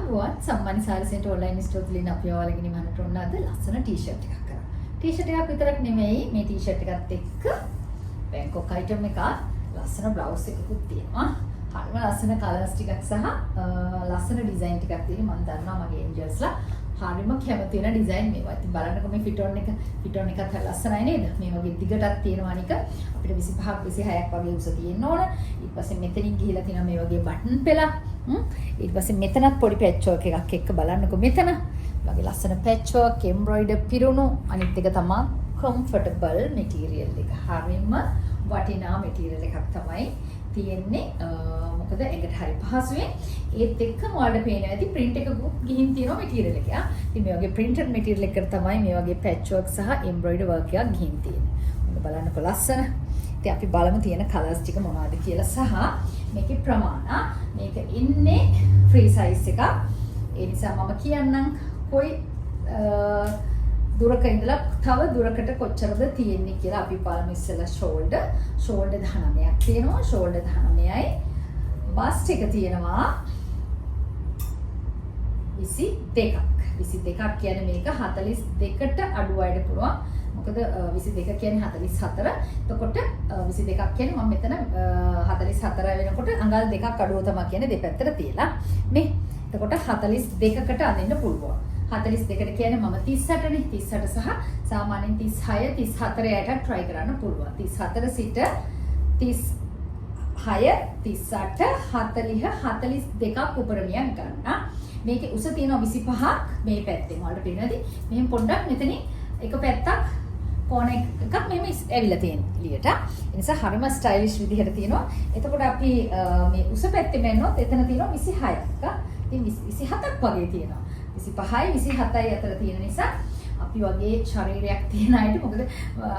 ආයුබෝවන් සම්මානි සාරිසෙන්ට online Store වලින් අපි ඔයාලගෙන ඉන්නට ඕන අද ලස්සන ටී-ෂර්ට් එකක් කරා. ටී-ෂර්ට් එකක් විතරක් නෙමෙයි මේ ටී-ෂර්ට් එකත් එක්ක බැංකොක් අයිටම් එකක් ලස්සන බ්ලවුස් එකකුත් තියෙනවා. හරිම ලස්සන කලර්ස් ටිකක් සහ ලස්සන ඩිසයින් ටිකක් තියෙන මම දන්නවා මගේ එන්ජල්ස්ලා හරිම කැමති වෙන ඩිසයින් මේවා. ඉතින් බලන්නකො මේ ෆිටෝන් එකත් හරි ලස්සනයි නේද? මේ වගේ දිගටක් තියෙනවා අනික අපිට 25ක් 26ක් වගේ උස තියෙන්න ඕන. ඊට පස්සේ මෙතනින් ගිහිලා තියෙනවා මේ වගේ බටන් පෙළ. ඊට පස්සේ මෙතනත් පොඩි පැච් වර්ක් එකක් එක්ක බලන්නකො මෙතන. වගේ ලස්සන පැච් වර්ක් එම්බ්‍රොයිඩර් පිරුණු අනිත් එක තමයි කම්ෆර්ටබල් මැටීරියල් එක. හරිම වටිනා මැටීරියල් එකක් තමයි තියෙන්නේ. මොකද ඇඟට හරි පහසුවෙන් ඒත් එක්කම ඔයාලට පේනවා ඇති print එකක ගිහින් තියෙනවා මැටීරියල් එක. ඉතින් මේ වගේ printed මැටීරියල් එකකට තමයි මේ වගේ patch work සහ embroidery work එකක් ගිහින් තියෙන්නේ. ඔන්න බලන්නකො ලස්සන. ඉතින් අපි බලමු තියෙන colours ටික මොනවද කියලා සහ මේකේ ප්‍රමාණ. මේක ඉන්නේ free size එකක්. ඒ නිසා මම කියන්නම් කොයි දුරක ඉඳලා තව දුරකට කොච්චරද තියෙන්නේ කියලා අපි බලමු ඉස්සෙල්ලා shoulder 19ක් තියෙනවා shoulder 19යි bust එක තියෙනවා 22ක් කියන්නේ මේක 42ට අඩු අයට පුළුවන් මොකද 22 කියන්නේ 44 එතකොට 22ක් කියන්නේ මම මෙතන 44 වෙනකොට අඟල් දෙකක් අඩුව තමයි කියන්නේ දෙපැත්තට තියලා මේ එතකොට 42කට අදින්න පුළුවන් 42ට කියන්නේ මම 38නේ 38 සහ සාමාන්‍යයෙන් 36 34 යට try කරන්න පුළුවන් 34 සිට 36 38 40 42ක් උපරමියක් ගන්න. මේකේ උස තියෙනවා 25ක් මේ පැත්තෙන්. ඔයාලට පේනවාද? මෙහෙම පොඩ්ඩක් මෙතනින් එක පැත්තක් කෝණ එකක් මෙහෙම ඇවිල්ලා තියෙන එළියට. ඒ නිසා හරිම ස්ටයිලිෂ් විදිහට තියෙනවා. එතකොට අපි මේ උස පැත්තේ මෙන්නොත් එතන තියෙනවා 26ක්. ඉතින් 27ක් වගේ තියෙනවා. 25යි 27යි අතර තියෙන නිසා අපි වගේ ශරීරයක් තියෙන අයට මොකද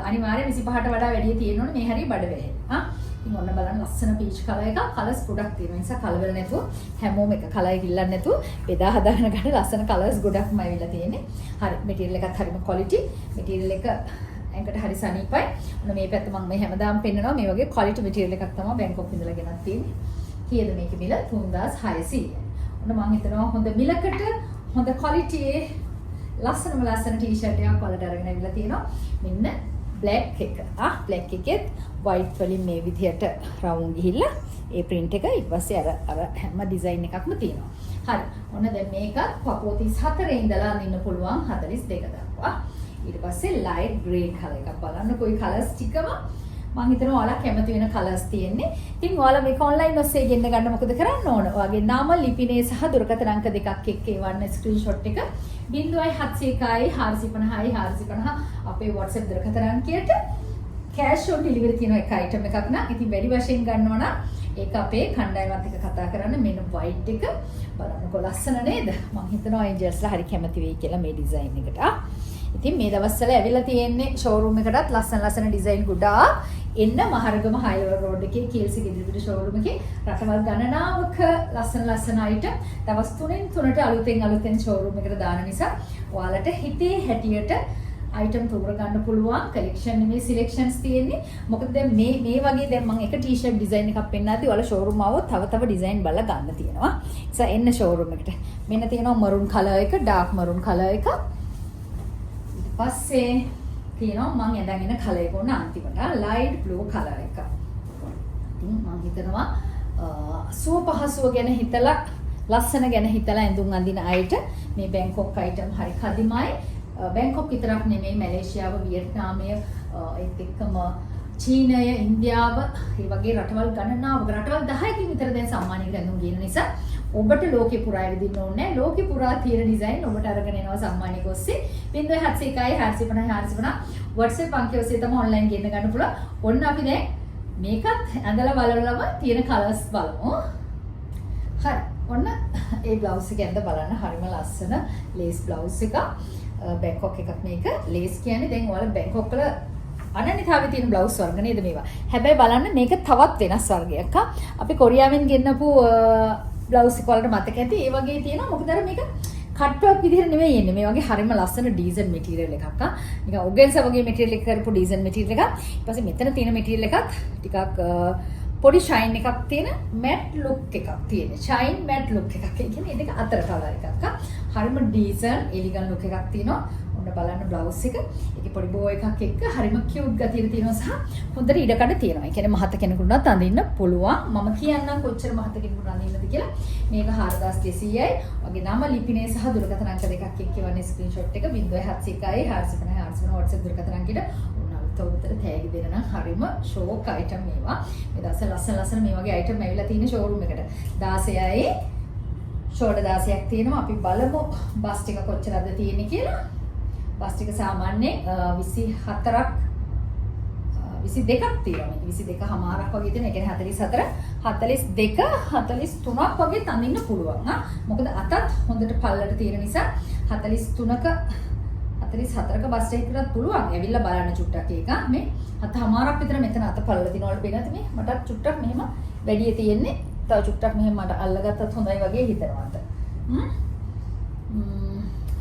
අනිවාර්යයෙන් 25ට වඩා වැඩි තියෙන්න ඕනේ මේ හරිය බඩ වැහෙන්න. ඉතින් ඔන්න බලන්න ලස්සන පීච් කලර් එකක් කලර්ස් ගොඩක් තියෙනවා. ඒ නිසා කලවල නැතුව හැමෝම එක කලර් ඉල්ලන්නේ නැතුව බෙදා හදාගෙන ගන්න ලස්සන කලර්ස් ගොඩක්ම ඇවිල්ලා තියෙන්නේ. හරි මෙටීරියල් එකත් හරිම ක්වොලිටි. මෙටීරියල් එක ඇඟට හරි සනීපයි. ඔන්න මේ පැත්ත මම මේ හැමදාම පෙන්නනවා මේ වගේ ක්වොලිටි මෙටීරියල් එකක් තමයි බැංකොක් ඉඳලා ගෙනත් තියෙන්නේ. කීයද මේකේ මිල 3600. ඔන්න මම හිතනවා හොඳ මිලකට හොඳ ක්වොලිටියේ ලස්සන ටී-ෂර්ට් එකක් වලට අරගෙන ඇවිල්ලා තියෙනවා. මෙන්න black එක. black එකෙත් white වලින් මේ විදිහට රවුම් ගිහිල්ලා ඒ print එක ඊට පස්සේ අර හැම ඩිසයින් එකක්ම තියෙනවා. හරි. ඔන්න දැන් මේකත් පපුව 34 ඉඳලා අඳින්න පුළුවන් 42 දක්වා. ඊට පස්සේ light grey color එකක් බලන්න කොයි colors ටිකම මම හිතනවා ඔයාලා කැමති වෙන කලර්ස් තියෙන්නේ. ඉතින් ඔයාලා මේක ඔන්ලයින් ඔස්සේ ගෙන්න ගන්න මොකද කරන්න ඕන? ඔයාගේ නාම ලිපිනේ සහ දුරකථන අංක දෙකක් එක්ක එවන්න ස්ක්‍රීන්ෂොට් එක 0701යි 450යි 450 අපේ WhatsApp දුරකථන අංකයට කෑෂ් ඔන් ඩෙලිවරි තියෙන එක අයිටම් එකක් නා. ඉතින් වැඩි වශයෙන් ගන්නවා නම් ඒක අපේ කණ්ඩායමත් එක්ක කතා කරන්න මෙන්න white එක බලන්නකො ලස්සන නේද? මම හිතනවා ඒන්ජල්ස්ලා හරි කැමති වෙයි කියලා මේ ඩිසයින් එකට. ඉතින් මේ දවස්වල ඇවිල්ලා තියෙන්නේ ෂෝරූම් එකටත් ලස්සන ඩිසයින් ගොඩාක් එන්න මහරගම හයිවර් රෝඩ් එකේ කීල්සි ගෙදරට ෂෝරූම් එකේ රටවල් ගණනාවක ලස්සන අයිටම් දවස් 3න් 3ට අලුතෙන් ෂෝරූම් එකට දාන නිසා ඔයාලට හිතේ හැටියට අයිටම් තෝර ගන්න පුළුවන් කලෙක්ෂන් නෙමේ සිලෙක්ෂන්ස් තියෙන්නේ මොකද දැන් මේ වගේ දැන් මම එක ටී-ෂර්ට් ඩිසයින් එකක් පෙන්නද්දී ඔයාලා ෂෝරූම් ආවොත් තව ඩිසයින් බලලා ගන්න තියෙනවා ඒ නිසා එන්න ෂෝරූම් එකට මෙන්න තියෙනවා මරුන් කලර් එක ඩාර්ක් මරුන් කලර් එක පස්සේ තියෙනවා මම ඇඳගෙන කලර් එක උන අන්තිමට ලයිට් බ්ලූ කලර් එක. ඉතින් මම හිතනවා සුව පහසුව ගැන හිතලා ලස්සන ගැන හිතලා ඇඳුම් අඳින අයට මේ බැංකොක් අයිටම් හරි කදිමයි. බැංකොක් විතරක් නෙමෙයි මැලේසියාව, වියට්නාමය, ඒත් එක්කම චීනය, ඉන්දියාව, මේ වගේ රටවල් ගණනාවක රටවල් 10කින් විතර දැන් සම්මානික ඇඳුම් ගියන නිසා ඔබට ලෝකේ පුරා ඇවිදින්න ඕනේ නැහැ. ලෝකේ පුරා තියෙන ඩිසයින් ඔබට අරගෙන එනවා සම්මානික ඔස්සේ. 0701යි 450 WhatsApp අංකය ඔස්සේ තමයි ඔන්ලයින් ගෙන්න ගන්න පුළුවන්. ඔන්න අපි දැන් මේකත් ඇඳලා බලලම තියෙන කලර්ස් බලමු. හරි. ඔන්න ඒ බ්ලවුස් එක ඇඳ බලන්න හරිම ලස්සන ලේස් බ්ලවුස් එකක්. බැංකොක් එකක් මේක. ලේස් කියන්නේ දැන් ඔයාලා බැංකොක් වල අනන්‍යතාවයේ තියෙන බ්ලවුස් වර්ග නේද මේවා. හැබැයි බලන්න මේක තවත් වෙනස් වර්ගයක්. අපි කොරියාවෙන් ගෙන්නපු බ්ලවුස් එක වලට මතක ඇති. ඒ වගේ තියෙනවා. මොකද අර මේක කට් වර්ක් විදිහට නෙමෙයි එන්නේ. මේ වගේ හරිම ලස්සන ඩීසන් මැටීරියල් එකක්. නිකන් ඔගෙන්සා වගේ මැටීරියල් එක කරපු ඩීසන් මැටීරියල් එකක්. ඊට පස්සේ මෙතන තියෙන මැටීරියල් එකත් ටිකක් පොඩි ෂයින් එකක් තියෙන මැට් ලුක් එකක් තියෙන. ෂයින් මැට් ලුක් එකක්. ඒ කියන්නේ මේක අතර කලර් එකක්. හරිම ඩීසන්ට් එලිගන්ට් ලුක් එකක් තියෙනවා. ඔන්න බලන්න බ්ලවුස් එක. ඒකේ පොඩි බෝ එකක් එක්ක හරිම කියුට් ගතියක් තියෙනවා සහ හොඳට ඉඩකඩ තියෙනවා. ඒ කියන්නේ මහත කෙනෙකුටත් අඳින්න පුළුවන්. මම කියන්නම් කොච්චර මහත කෙනෙකුට අඳින්නද කියලා. මේක 4200යි. වගේ නම ලිපිනේ සහ දුරකථන අංක දෙකක් එක්කවන්නේ ස්ක්‍රීන්ෂොට් එක 0701යි 450 WhatsApp දුරකථන අංකෙට තවුතර තෑගි දෙන නම් හරිම ෂෝක් අයිටම් මේවා. මේ දවස්වල ලස්සන මේ වගේ අයිටම් ඇවිල්ලා තියෙන ෂෝරූම් එකට. 16යි ෂෝල්ඩර් 16ක් තියෙනවා. අපි බලමු බස් ටික කොච්චරද තියෙන්නේ කියලා. බස් ටික සාමාන්‍යයෙන් 24ක් 22ක් තියෙනවා. මේක 22 හමාරක් වගේ තියෙන. ඒ කියන්නේ 44 42 43ක් වගේ තනින්න පුළුවන්. මොකද අතත් හොඳට පල්ලට තියෙන නිසා 43ක 44ක බස් එකකටත් පුළුවන්. ඇවිල්ලා බලන්න චුට්ටක් ඒක. මේ අතමාරක් විතර මෙතන අත පල්ල දිනවල පේනද මේ? මටත් චුට්ටක් මෙහෙම වැඩිය තියෙන්නේ. තව චුට්ටක් මෙහෙම මට අල්ලගත්තත් හොඳයි වගේ හිතනවා අත.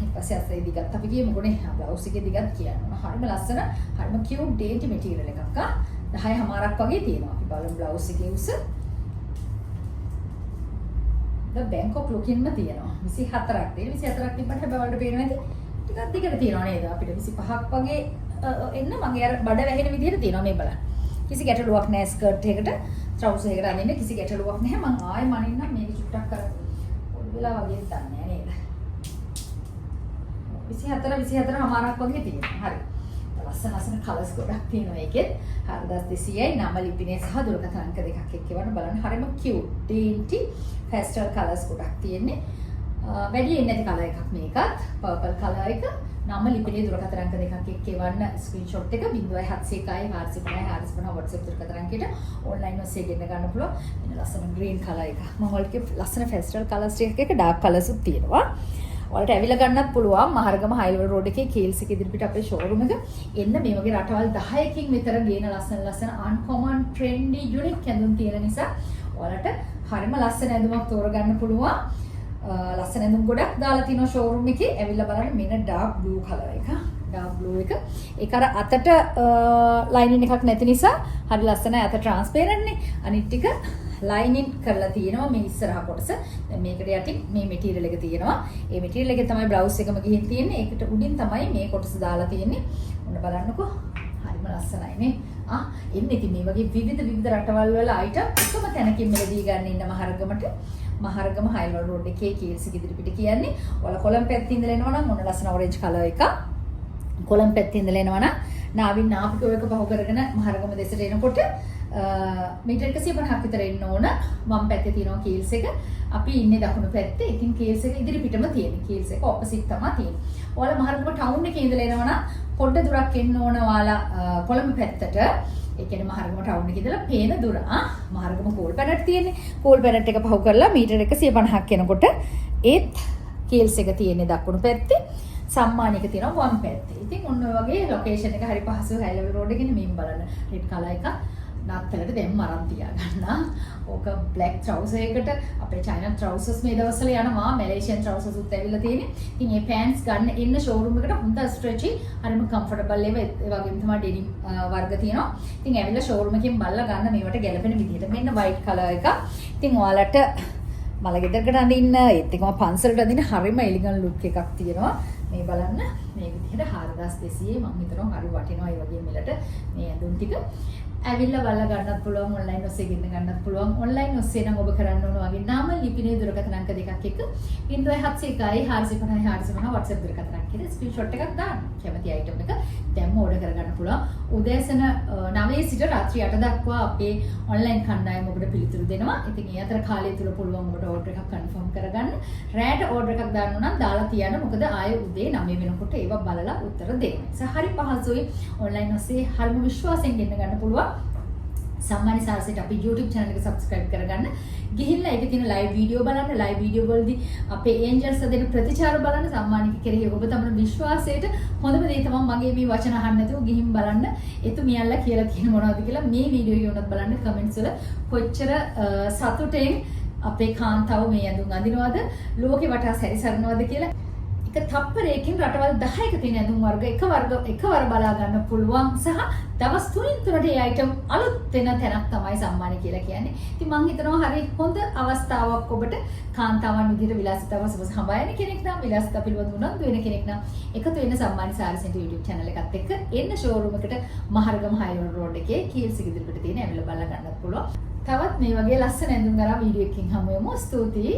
ඊපස්සේ අතේ දිගත් අපි කියමුකෝනේ. බ්ලවුස් එකේ දිගත් කියනවා. හරිම ලස්සන, හරිම කියුට් ඩේටි මැටීරියල් එකක්. 10 හමාරක් වගේ තියෙනවා. අපි බලමු බ්ලවුස් එකේ උස. ද බැංකොක් ලුකින්ම තියෙනවා. 24ක් තියෙන. 24ක් තිබ්බට හැබැයි වලට පේනවා ඇති. ටිකක් දිගට තියෙනවා නේද? අපිට 25ක් වගේ එන්න මගේ අර බඩ වැහෙන විදිහට තියෙනවා මේ බලන්න. කිසි ගැටලුවක් නැහැ ස්කර්ට් එකකට, ට්‍රවුසර් එකට අඳින්න කිසි ගැටලුවක් නැහැ. මම ආයෙ මනින්නම් මේක චුට්ටක් කර පොඩි වෙලා වගේ දන්නේ නේද? 24 හමාරක් වගේ තියෙනවා. හරි. ලස්සන කලර්ස් ගොඩක් තියෙනවා ඒකෙත්. 4200යි නම ලිපිනේ සහ දුරකථන අංක දෙකක් එක්කවන්න බලන්න. හරිම කියුට් ඩේන්ටි පැස්ටල් කලර්ස් ගොඩක් තියෙන්නේ. වැඩි එන්නේ නැති කලර් එකක් මේකත්. පර්පල් කලර් එක. නම ලිපිනේ දුරකථන අංක දෙකක් එක්කවන්න ස්ක්‍රීන්ෂොට් එක 0701යි 450 450 WhatsApp දුරකථන අංකයට ඔන්ලයින් ඔස්සේ ගෙන්න ගන්න පුළුවන්. මෙන්න ලස්සන ග්‍රීන් කලර් එක. මම ඔයාලට ලස්සන පැස්ටල් කලර්ස් ටිකක් එක ඩාර්ක් කලර්ස් උත් තියෙනවා. ඔයාලට ඇවිල්ලා ගන්නත් පුළුවන් මහරගම හයිලෙවල් රෝඩ් එකේ කේල්ස් එක ඉදිරිපිට අපේ ෂෝරූම් එක. එන්න මේ වගේ රටවල් 10කින් විතර ගේන ලස්සන අන්කොමන් ට්‍රෙන්ඩි යුනික් ඇඳුම් තියෙන නිසා ඔයාලට හරිම ලස්සන ඇඳුමක් තෝරගන්න පුළුවන්. ලස්සන ඇඳුම් ගොඩක් දාලා තිනවා ෂෝරූම් එකේ. ඇවිල්ලා බලන්න මෙන්න ඩාර්ක් බ්ලූ කලර් එක. ඩාර්ක් බ්ලූ එක. ඒක අර අතට ලයිනින් එකක් නැති නිසා හරි ලස්සනයි. අත ට්‍රාන්ස්පරන්ට් නේ. අනිත් ටික ලයිනින් කරලා තියෙනවා මේ ඉස්සරහා කොටස. දැන් මේකට යටින් මේ මැටීරියල් එක තියෙනවා. ඒ මැටීරියල් එකේ තමයි බ්ලවුස් එකම ගිහින් තියෙන්නේ. ඒකට උඩින් තමයි මේ කොටස දාලා තියෙන්නේ. ඔන්න බලන්නකෝ. හරිම ලස්සනයි නේ. එන්නේ ඉතින් මේ වගේ විවිධ රටවල් වල අයිටම් එකම තැනකින් මෙලදී ගන්න ඉන්න මහරගමට. මහරගම හයිලෙවල් රෝඩ් එකේ කේල්ස් ඉදිරිපිට කියන්නේ. ඔයාලා කොළඹ පැත්තේ ඉඳලා එනවා නම් ඔන්න ලස්සන ඔරෙන්ජ් කලර් එකක්. කොළඹ පැත්තේ ඉඳලා එනවා නම් නාවින් නාපිකෝ එක පහු කරගෙන මහරගම දෙසට එනකොට මීටර් 150ක් විතර එන්න ඕන. වම් පැත්තේ තියෙනවා කීල්ස් එක. අපි ඉන්නේ දකුණු පැත්තේ. ඉතින් කීල්ස් එක ඉදිරිපිටම තියෙනවා. කීල්ස් එක ඔපොසිට් තමයි තියෙන්නේ. ඔයාලා මහරගම ටවුන් එකේ ඉඳලා එනවා නම් පොඩ්ඩ දුරක් එන්න ඕන ඔයාලා කොළඹ පැත්තට. ඒ කියන්නේ මහරගම ටවුන් එකේ ඉඳලා පේන දුර. මහරගම කෝල් පැනට් තියෙන්නේ. කෝල් පැනට් එක පහු කරලා මීටර් 150ක් එනකොට ඒත් කීල්ස් එක තියෙන්නේ දකුණු පැත්තේ. සම්මානික තියෙනවා වම් පැත්තේ. ඉතින් ඔන්න ඔය වගේ ලොකේෂන් එක හරි පහසුයි හයිලෙවල් රෝඩ් එකේ මෙන්න බලන්න. රෙඩ් කලර් එක නාත්තලට දැම්ම අරන් තියාගන්න. ඕක බ්ලැක් ට්‍රවුසර් එකට අපේ චයිනා ට්‍රවුසර්ස් මේ දවස්වල යනවා. මැලේසියන් ට්‍රවුසර්ස් උත් ඇවිල්ලා තියෙන්නේ. ඉතින් මේ පෑන්ට්ස් ගන්න එන්න ෂෝරූම් එකට හොඳ ස්ට්‍රෙචි හරිම කම්ෆර්ටබල් ඒවා ඒ වගේම තමයි ඩෙනිම් වර්ග තියෙනවා. ඉතින් ඇවිල්ලා ෂෝරූම් එකෙන් බලලා ගන්න මේවට ගැලපෙන විදිහට. මෙන්න වයිට් කලර් එක. ඉතින් ඔයාලට මල ගෙදරකට අඳින්න ඒත් එක්කම පන්සලට අඳින්න හරිම එලිගන්ට් ලුක් එකක් තියෙනවා. මේ බලන්න මේ විදිහට 4200 මම හිතනවා හරි වටිනවා. ඒ වගේ මිලට මේ ඇඳුම් ටික ඇවිල්ලා බලලා ගන්නත් පුළුවන්. ඔන්ලයින් ඔස්සේ ගෙන්න ගන්නත් පුළුවන්. ඔන්ලයින් ඔස්සේ නම් ඔබ කරන්න ඕන වගේ නාම ලිපිනේ දුරකථන අංක දෙකක් එක්ක 0701යි 450 450 WhatsApp දුරකථන අංකෙට ස්ක්‍රීන්ෂොට් එකක් දාන්න. කැමති අයිටම් එක දැන්ම ඕඩර් කරගන්න පුළුවන්. උදෑසන 9 සිට රාත්‍රී 8 දක්වා අපේ ඔන්ලයින් කණ්ඩායම ඔබට පිළිතුරු දෙනවා. ඉතින් ඒ අතර කාලය තුල පුළුවන් ඔබට ඕඩර් එකක් කන්ෆර්ම් කරගන්න. රැට ඕඩර් එකක් දාන්න නම් දාලා තියන්න. මොකද ආයේ උදේ 9 වෙනකොට ඒවා බලලා උත්තර දෙන්න. හරි පහසුයි. ඔන්ලයින් ඔස්සේ හරිම විශ්වාසයෙන් ගෙන්න ගන්න පුළුවන්. සම්මානි සාරසෙට අපි YouTube channel එක subscribe කරගන්න. ගිහිල්ලා ඒකේ තියෙන live video බලන්න. live video වලදී අපේ angels දෙන ප්‍රතිචාර බලන්න. සම්මානික කෙරෙහි ඔබ තමන විශ්වාසයට හොඳම දේ තමයි මගේ මේ වචන අහන්න නැතුව ගිහින් බලන්න. එතුමියල්ලා කියලා තියෙන මොනවද කියලා මේ වීඩියෝ එක උනත් බලන්න comments වල කොච්චර සතුටෙන් අපේ කාන්තාව මේ ඇඳුම් අඳිනවද ලෝකේ වටා සැරිසරනවද කියලා. එක තප්පරයකින් රටවල් 10ක තියෙන ඇඳුම් වර්ග එකවර බලා ගන්න පුළුවන් සහ දවස් 3න් තුනට ඒ අයිටම් අලුත් වෙන තැනක් තමයි සම්මානය කියලා කියන්නේ. ඉතින් මම හිතනවා හරි හොඳ අවස්ථාවක් ඔබට කාන්තාවන් විදිහට විලාසිතාව සම්බයන කෙනෙක් නම් විලාසිතා පිළිබඳ උනන්දු වෙන කෙනෙක් නම් එකතු වෙන්න සම්මානි සාරසෙන්ට YouTube channel එකත් එක්ක එන්න ෂෝරූම් එකට මහරගම හයිරෝඩ් රෝඩ් එකේ කීල්සික ඉදිරියට තියෙන ඇවිල්ලා බලලා ගන්නත් පුළුවන්. තවත් මේ වගේ ලස්සන ඇඳුම් අරන් වීඩියෝ එකකින් හමු වෙමු. ස්තුතියි.